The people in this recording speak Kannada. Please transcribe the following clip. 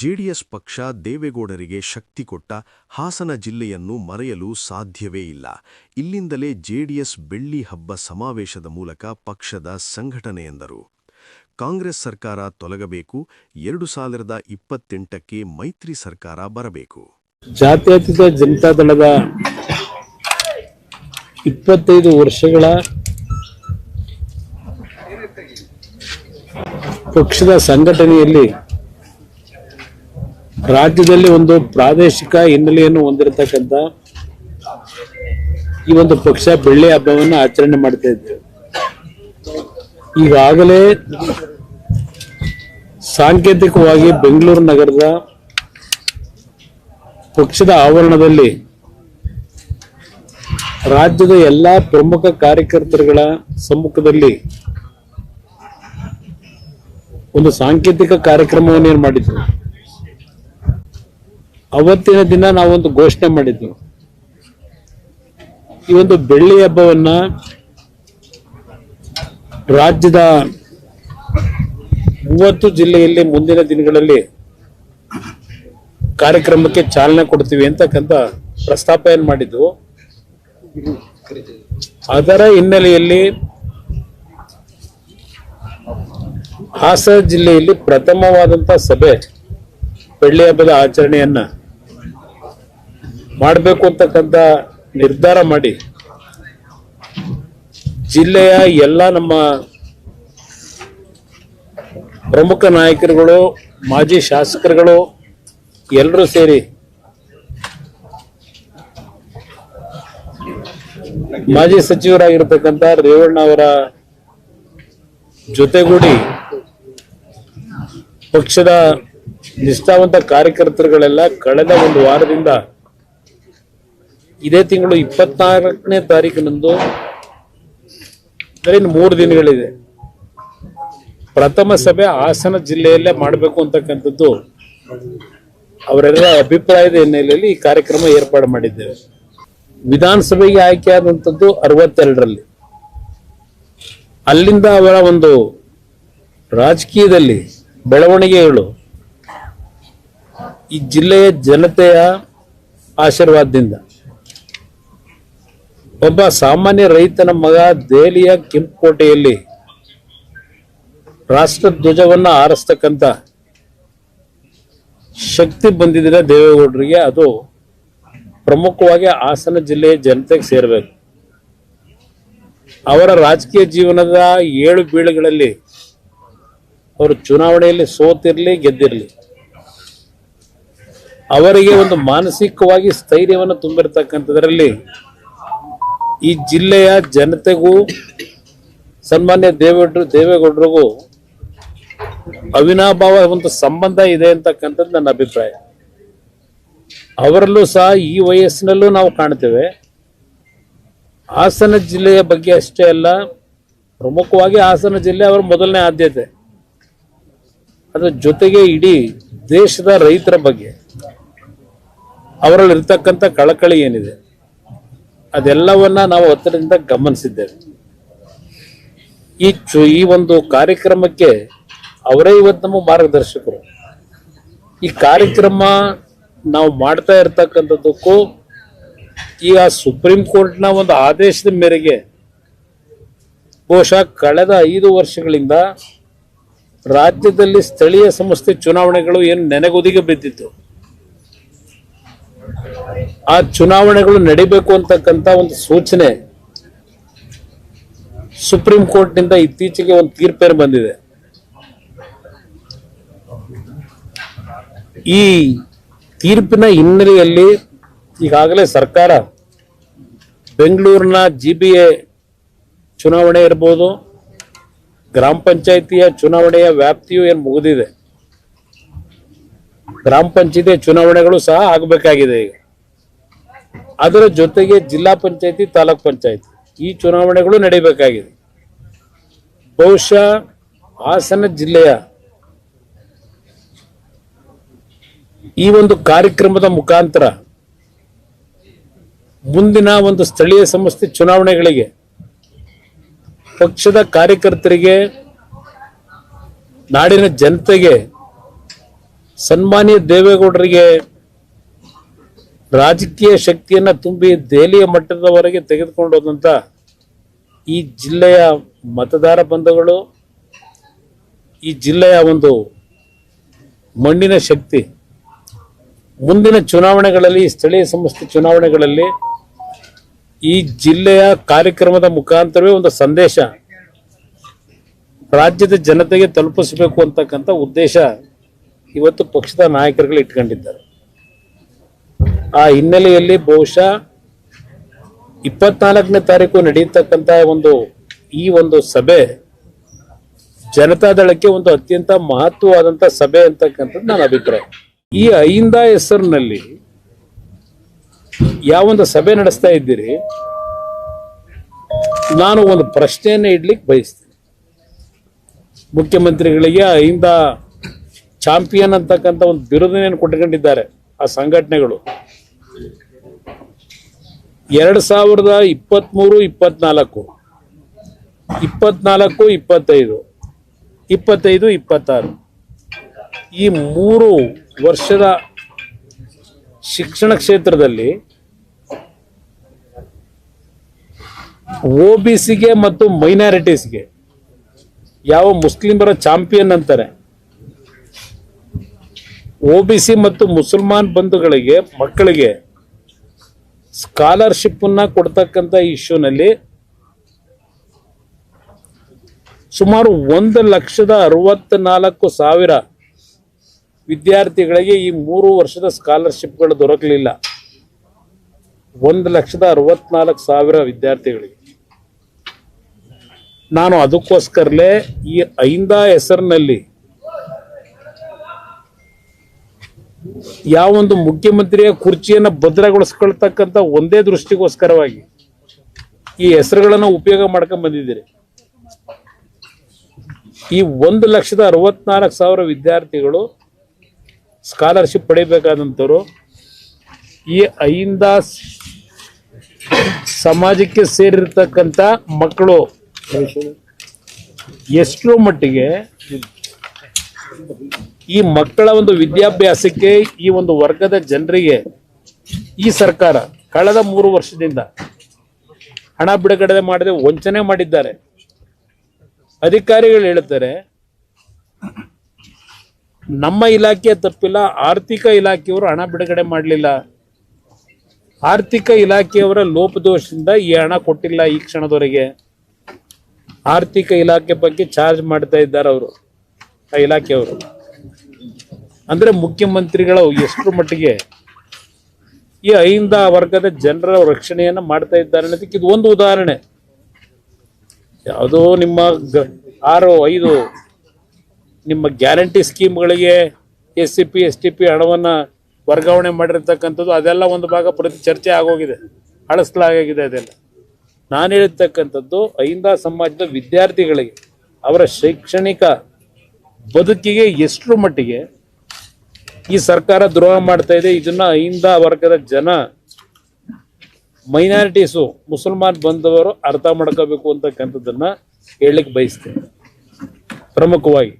ಜೆಡಿಎಸ್ ಪಕ್ಷ ದೇವೇಗೌಡರಿಗೆ ಶಕ್ತಿ ಕೊಟ್ಟ ಹಾಸನ ಜಿಲ್ಲೆಯನ್ನು ಮರೆಯಲು ಸಾಧ್ಯವೇ ಇಲ್ಲ. ಇಲ್ಲಿಂದಲೇ ಜೆಡಿಎಸ್ ಬೆಳ್ಳಿ ಹಬ್ಬ ಸಮಾವೇಶದ ಮೂಲಕ ಪಕ್ಷದ ಸಂಘಟನೆ ಎಂದರು. ಕಾಂಗ್ರೆಸ್ ಸರ್ಕಾರ ತೊಲಗಬೇಕು, 2028ಕ್ಕೆ ಮೈತ್ರಿ ಸರ್ಕಾರ ಬರಬೇಕು. ಜಾತ್ಯತೀತ ಜನತಾದಳದ 25 ವರ್ಷಗಳ ಪಕ್ಷದ ಸಂಘಟನೆಯಲ್ಲಿ ರಾಜ್ಯದಲ್ಲಿ ಒಂದು ಪ್ರಾದೇಶಿಕ ಹಿನ್ನೆಲೆಯನ್ನು ಹೊಂದಿರತಕ್ಕಂಥ ಈ ಒಂದು ಪಕ್ಷ ಬೆಳ್ಳಿ ಹಬ್ಬವನ್ನು ಆಚರಣೆ ಮಾಡ್ತಾ ಇದ್ದೇವೆ. ಈಗಾಗಲೇ ಸಾಂಕೇತಿಕವಾಗಿ ಬೆಂಗಳೂರು ನಗರದ ಪಕ್ಷದ ಆವರಣದಲ್ಲಿ ರಾಜ್ಯದ ಎಲ್ಲಾ ಪ್ರಮುಖ ಕಾರ್ಯಕರ್ತರುಗಳ ಸಮ್ಮುಖದಲ್ಲಿ ಒಂದು ಸಾಂಕೇತಿಕ ಕಾರ್ಯಕ್ರಮವನ್ನು ಏನು ಮಾಡಿದ್ರು. ಅವತ್ತಿನ ದಿನ ನಾವೊಂದು ಘೋಷಣೆ ಮಾಡಿದ್ವಿ. ಈ ಒಂದು ಬೆಳ್ಳಿ ಹಬ್ಬವನ್ನ ರಾಜ್ಯದ 30 ಜಿಲ್ಲೆಯಲ್ಲಿ ಮುಂದಿನ ದಿನಗಳಲ್ಲಿ ಕಾರ್ಯಕ್ರಮಕ್ಕೆ ಚಾಲನೆ ಕೊಡ್ತೀವಿ ಅಂತಕ್ಕಂಥ ಪ್ರಸ್ತಾಪ ಏನ್ ಮಾಡಿದ್ವು. ಅದರ ಹಿನ್ನೆಲೆಯಲ್ಲಿ ಹಾಸನ ಜಿಲ್ಲೆಯಲ್ಲಿ ಪ್ರಥಮವಾದಂತಹ ಸಭೆ ಬೆಳ್ಳಿ ಹಬ್ಬದ ಆಚರಣೆಯನ್ನ ಮಾಡಬೇಕು ಅಂತಕ್ಕಂಥ ನಿರ್ಧಾರ ಮಾಡಿ ಜಿಲ್ಲೆಯ ಎಲ್ಲ ನಮ್ಮ ಪ್ರಮುಖ ನಾಯಕರುಗಳು, ಮಾಜಿ ಶಾಸಕರುಗಳು ಎಲ್ಲರೂ ಸೇರಿ ಮಾಜಿ ಸಚಿವರಾಗಿರ್ತಕ್ಕಂಥ ರೇವಣ್ಣ ಅವರ ಜೊತೆಗೂಡಿ ಪಕ್ಷದ ನಿಷ್ಠಾವಂತ ಕಾರ್ಯಕರ್ತರುಗಳೆಲ್ಲ ಕಳೆದ ಒಂದು ವಾರದಿಂದ ಇದೇ ತಿಂಗಳು 24ನೇ ತಾರೀಕಿನಂದು 3 ದಿನಗಳಿದೆ ಪ್ರಥಮ ಸಭೆ ಹಾಸನ ಜಿಲ್ಲೆಯಲ್ಲೇ ಮಾಡಬೇಕು ಅಂತಕ್ಕಂಥದ್ದು ಅವರೆಲ್ಲ ಅಭಿಪ್ರಾಯದ ಹಿನ್ನೆಲೆಯಲ್ಲಿ ಈ ಕಾರ್ಯಕ್ರಮ ಏರ್ಪಾಡು ಮಾಡಿದ್ದೇವೆ. ವಿಧಾನಸಭೆಗೆ ಆಯ್ಕೆಯಾದಂಥದ್ದು 62ರಲ್ಲಿ. ಅಲ್ಲಿಂದ ಅವರ ಒಂದು ರಾಜಕೀಯದಲ್ಲಿ ಬೆಳವಣಿಗೆಗಳು ಈ ಜಿಲ್ಲೆಯ ಜನತೆಯ ಆಶೀರ್ವಾದದಿಂದ ಒಬ್ಬ ಸಾಮಾನ್ಯ ರೈತನ ಮಗ ದೆಹಲಿಯ ಕೆಂಪುಕೋಟೆಯಲ್ಲಿ ರಾಷ್ಟ್ರ ಧ್ವಜವನ್ನ ಹಾರಿಸ್ತಕ್ಕಂಥ ಶಕ್ತಿ ಬಂದಿದೆ ದೇವೇಗೌಡರಿಗೆ. ಅದು ಪ್ರಮುಖವಾಗಿ ಹಾಸನ ಜಿಲ್ಲೆಯ ಜನತೆಗೆ ಸೇರಬೇಕು. ಅವರ ರಾಜಕೀಯ ಜೀವನದ 7 ಬೀಳುಗಳಲ್ಲಿ ಅವರು ಚುನಾವಣೆಯಲ್ಲಿ ಸೋತಿರ್ಲಿ ಗೆದ್ದಿರಲಿ, ಅವರಿಗೆ ಒಂದು ಮಾನಸಿಕವಾಗಿ ಸ್ಥೈರ್ಯವನ್ನು ತುಂಬಿರತಕ್ಕಂಥದ್ರಲ್ಲಿ ಈ ಜಿಲ್ಲೆಯ ಜನತೆಗೂ ಸನ್ಮಾನ್ಯ ದೇವೇಗೌಡರಿಗೂ ಅವಿನಾಭಾವ ಒಂದು ಸಂಬಂಧ ಇದೆ ಅಂತಕ್ಕಂಥದ್ದು ನನ್ನ ಅಭಿಪ್ರಾಯ. ಅವರಲ್ಲೂ ಸಹ ಈ ವಯಸ್ಸಿನಲ್ಲೂ ನಾವು ಕಾಣ್ತೇವೆ. ಹಾಸನ ಜಿಲ್ಲೆಯ ಬಗ್ಗೆ ಅಷ್ಟೇ ಅಲ್ಲ, ಪ್ರಮುಖವಾಗಿ ಹಾಸನ ಜಿಲ್ಲೆ ಅವರ ಮೊದಲನೇ ಆದ್ಯತೆ. ಅದರ ಜೊತೆಗೆ ಇಡೀ ದೇಶದ ರೈತರ ಬಗ್ಗೆ ಅವರಲ್ಲಿ ಇರ್ತಕ್ಕಂಥ ಕಳಕಳಿ ಏನಿದೆ ಅದೆಲ್ಲವನ್ನ ನಾವು ಹತ್ತಿರದಿಂದ ಗಮನಿಸಿದ್ದೇವೆ. ಈ ಒಂದು ಕಾರ್ಯಕ್ರಮಕ್ಕೆ ಅವರೇ ಇವತ್ತು ನಮ್ಮ ಮಾರ್ಗದರ್ಶಕರು. ಈ ಕಾರ್ಯಕ್ರಮ ನಾವು ಮಾಡ್ತಾ ಇರ್ತಕ್ಕಂಥದ್ದಕ್ಕೂ ಈಗ ಸುಪ್ರೀಂ ಕೋರ್ಟ್ನ ಒಂದು ಆದೇಶದ ಮೇರೆಗೆ ಬಹುಶಃ ಕಳೆದ 5 ವರ್ಷಗಳಿಂದ ರಾಜ್ಯದಲ್ಲಿ ಸ್ಥಳೀಯ ಸಂಸ್ಥೆ ಚುನಾವಣೆಗಳು ಏನು ನೆನೆಗುದಿಗೆ ಬಿದ್ದಿತ್ತು, ಆ ಚುನಾವಣೆಗಳು ನಡಿಬೇಕು ಅಂತಕ್ಕಂಥ ಒಂದು ಸೂಚನೆ ಸುಪ್ರೀಂ ಕೋರ್ಟ್ನಿಂದ ಇತ್ತೀಚೆಗೆ ಒಂದು ತೀರ್ಪೇನು ಬಂದಿದೆ. ಈ ತೀರ್ಪಿನ ಹಿನ್ನೆಲೆಯಲ್ಲಿ ಈಗಾಗಲೇ ಸರ್ಕಾರ ಬೆಂಗಳೂರಿನ GBA ಚುನಾವಣೆ ಇರಬಹುದು, ಗ್ರಾಮ ಪಂಚಾಯಿತಿಯ ಚುನಾವಣೆಯ ವ್ಯಾಪ್ತಿಯು ಏನು ಮುಗಿದಿದೆ, ಗ್ರಾಮ ಪಂಚಾಯಿತಿ ಚುನಾವಣೆಗಳು ಸಹ ಆಗಬೇಕಾಗಿದೆ. ಈಗ ಅದರ ಜೊತೆಗೆ ಜಿಲ್ಲಾ ಪಂಚಾಯಿತಿ, ತಾಲೂಕ್ ಪಂಚಾಯಿತಿ ಈ ಚುನಾವಣೆಗಳು ನಡೀಬೇಕಾಗಿದೆ. ಬಹುಶಃ ಹಾಸನ ಜಿಲ್ಲೆಯ ಈ ಒಂದು ಕಾರ್ಯಕ್ರಮದ ಮುಖಾಂತರ ಮುಂದಿನ ಒಂದು ಸ್ಥಳೀಯ ಸಂಸ್ಥೆ ಚುನಾವಣೆಗಳಿಗೆ ಪಕ್ಷದ ಕಾರ್ಯಕರ್ತರಿಗೆ, ನಾಡಿನ ಜನತೆಗೆ ಸನ್ಮಾನ್ಯ ದೇವೇಗೌಡರಿಗೆ ರಾಜಕೀಯ ಶಕ್ತಿಯನ್ನ ತುಂಬಿ ದೆಹಲಿಯ ಮಟ್ಟದವರೆಗೆ ತೆಗೆದುಕೊಂಡು ಹೋದಂತ ಈ ಜಿಲ್ಲೆಯ ಮತದಾರ ಬಂಧುಗಳು, ಈ ಜಿಲ್ಲೆಯ ಒಂದು ಮಣ್ಣಿನ ಶಕ್ತಿ ಮುಂದಿನ ಚುನಾವಣೆಗಳಲ್ಲಿ, ಸ್ಥಳೀಯ ಸಂಸ್ಥೆ ಚುನಾವಣೆಗಳಲ್ಲಿ ಈ ಜಿಲ್ಲೆಯ ಕಾರ್ಯಕ್ರಮದ ಮುಖಾಂತರವೇ ಒಂದು ಸಂದೇಶ ರಾಜ್ಯದ ಜನತೆಗೆ ತಲುಪಿಸಬೇಕು ಅಂತಕ್ಕಂಥ ಉದ್ದೇಶ ಇವತ್ತು ಪಕ್ಷದ ನಾಯಕರುಗಳು ಇಟ್ಕೊಂಡಿದ್ದಾರೆ. ಆ ಹಿನ್ನೆಲೆಯಲ್ಲಿ ಬಹುಶಃ 24ನೇ ತಾರೀಕು ನಡೆಯತಕ್ಕಂಥ ಈ ಒಂದು ಸಭೆ ಜನತಾದಳಕ್ಕೆ ಒಂದು ಅತ್ಯಂತ ಮಹತ್ವವಾದಂತ ಸಭೆ ಅಂತಕ್ಕಂಥದ್ದು ನನ್ನ ಅಭಿಪ್ರಾಯ. ಈ ಅಹಿಂದ ಹೆಸರಿನಲ್ಲಿ ಯಾವೊಂದು ಸಭೆ ನಡೆಸ್ತಾ ಇದ್ದೀರಿ, ನಾನು ಒಂದು ಪ್ರಶ್ನೆಯನ್ನು ಇಡ್ಲಿಕ್ಕೆ ಬಯಸ್ತೀನಿ. ಮುಖ್ಯಮಂತ್ರಿಗಳಿಗೆ ಅಹಿಂದ ಚಾಂಪಿಯನ್ ಅಂತಕ್ಕಂಥ ಒಂದು ಬಿರುದನ್ನು ಕೊಟ್ಕೊಂಡಿದ್ದಾರೆ ಆ ಸಂಘಟನೆಗಳು. 2023, 24, 24, 25, 25, 26 ಈ 3 ವರ್ಷದ ಶಿಕ್ಷಣ ಕ್ಷೇತ್ರದಲ್ಲಿ OBCಗೆ ಮತ್ತು ಮೈನಾರಿಟೀಸ್ಗೆ ಯಾವ ಮುಸ್ಲಿಮರ ಚಾಂಪಿಯನ್ ಅಂತಾರೆ, OBC ಮತ್ತು ಮುಸಲ್ಮಾನ್ ಬಂಧುಗಳಿಗೆ ಮಕ್ಕಳಿಗೆ ಸ್ಕಾಲರ್ಶಿಪ್ ಅನ್ನ ಕೊಡ್ತಕ್ಕಂಥ ಇಶ್ಯೂನಲ್ಲಿ ಸುಮಾರು 1,64,000 ವಿದ್ಯಾರ್ಥಿಗಳಿಗೆ ಈ 3 ವರ್ಷದ ಸ್ಕಾಲರ್ಶಿಪ್ಗಳು ದೊರಕಲಿಲ್ಲ. 1,64,000 ವಿದ್ಯಾರ್ಥಿಗಳಿಗೆ. ನಾನು ಅದಕ್ಕೋಸ್ಕರಲೇ ಈ ಅಹಿಂದ ಹೆಸರಿನಲ್ಲಿ ಯಾವೊಂದು ಮುಖ್ಯಮಂತ್ರಿಯ ಕುರ್ಚಿಯನ್ನು ಭದ್ರಗೊಳಿಸ್ಕೊಳ್ತಕ್ಕಂಥ ಒಂದೇ ದೃಷ್ಟಿಗೋಸ್ಕರವಾಗಿ ಈ ಹೆಸರುಗಳನ್ನು ಉಪಯೋಗ ಮಾಡ್ಕೊಂಡ್ ಬಂದಿದ್ದೀರಿ. ಈ 1,64,000 ವಿದ್ಯಾರ್ಥಿಗಳು ಸ್ಕಾಲರ್ಶಿಪ್ ಪಡಿಬೇಕಾದಂಥವ್ರು ಈ ಅಹಿಂದ ಸಮಾಜಕ್ಕೆ ಸೇರಿರ್ತಕ್ಕಂಥ ಮಕ್ಕಳು ಎಷ್ಟರ ಮಟ್ಟಿಗೆ ಈ ಮಕ್ಕಳ ಒಂದು ವಿದ್ಯಾಭ್ಯಾಸಕ್ಕೆ ಈ ಒಂದು ವರ್ಗದ ಜನರಿಗೆ ಈ ಸರ್ಕಾರ ಕಳೆದ 3 ವರ್ಷದಿಂದ ಹಣ ಬಿಡುಗಡೆ ಮಾಡದೆ ವಂಚನೆ ಮಾಡಿದ್ದಾರೆ. ಅಧಿಕಾರಿಗಳು ಹೇಳ್ತಾರೆ ನಮ್ಮ ಇಲಾಖೆ ತಪ್ಪಿಲ್ಲ, ಆರ್ಥಿಕ ಇಲಾಖೆಯವರು ಹಣ ಬಿಡುಗಡೆ ಮಾಡಲಿಲ್ಲ, ಆರ್ಥಿಕ ಇಲಾಖೆಯವರ ಲೋಪದೋಷದಿಂದ ಈ ಹಣ ಕೊಟ್ಟಿಲ್ಲ ಈ ಕ್ಷಣದವರೆಗೆ. ಆರ್ಥಿಕ ಇಲಾಖೆ ಬಗ್ಗೆ ಚಾರ್ಜ್ ಮಾಡ್ತಾ ಇದ್ದಾರೆ ಅವರು, ಆ ಇಲಾಖೆಯವರು. ಅಂದ್ರೆ ಮುಖ್ಯಮಂತ್ರಿಗಳು ಎಷ್ಟರ ಮಟ್ಟಿಗೆ ಈ ಅಹಿಂದ ವರ್ಗದ ಜನರ ರಕ್ಷಣೆಯನ್ನ ಮಾಡ್ತಾ ಇದ್ದಾರೆ ಅನ್ನೋದಕ್ಕೆ ಇದು ಒಂದು ಉದಾಹರಣೆ. ಯಾವುದೋ ನಿಮ್ಮ 6-5 ನಿಮ್ಮ ಗ್ಯಾರಂಟಿ ಸ್ಕೀಮ್ಗಳಿಗೆ SCP STP ಹಣವನ್ನ ವರ್ಗಾವಣೆ ಮಾಡಿರ್ತಕ್ಕಂಥದ್ದು ಅದೆಲ್ಲ ಒಂದು ಭಾಗ ಪ್ರತಿ ಚರ್ಚೆ ಆಗೋಗಿದೆ, ಅಳಿಸಲಾಗಿದೆ. ಅದೆಲ್ಲ ನಾನು ಹೇಳಿರ್ತಕ್ಕಂಥದ್ದು ಅಹಿಂದ ಸಮಾಜದ ವಿದ್ಯಾರ್ಥಿಗಳಿಗೆ ಅವರ ಶೈಕ್ಷಣಿಕ ಬದುಕಿಗೆ ಎಷ್ಟರ ಮಟ್ಟಿಗೆ ಈ ಸರ್ಕಾರ ದ್ರೋಹ ಮಾಡ್ತಾ ಇದೆ. ಇದನ್ನ ಅಹಿಂದ ವರ್ಗದ ಜನ, ಮೈನಾರಿಟೀಸು, ಮುಸಲ್ಮಾನ್ ಬಂದವರು ಅರ್ಥ ಮಾಡ್ಕೋಬೇಕು ಅಂತಕ್ಕಂಥದ್ದನ್ನ ಹೇಳಲಿಕ್ಕೆ ಬಯಸ್ತೇನೆ ಪ್ರಮುಖವಾಗಿ.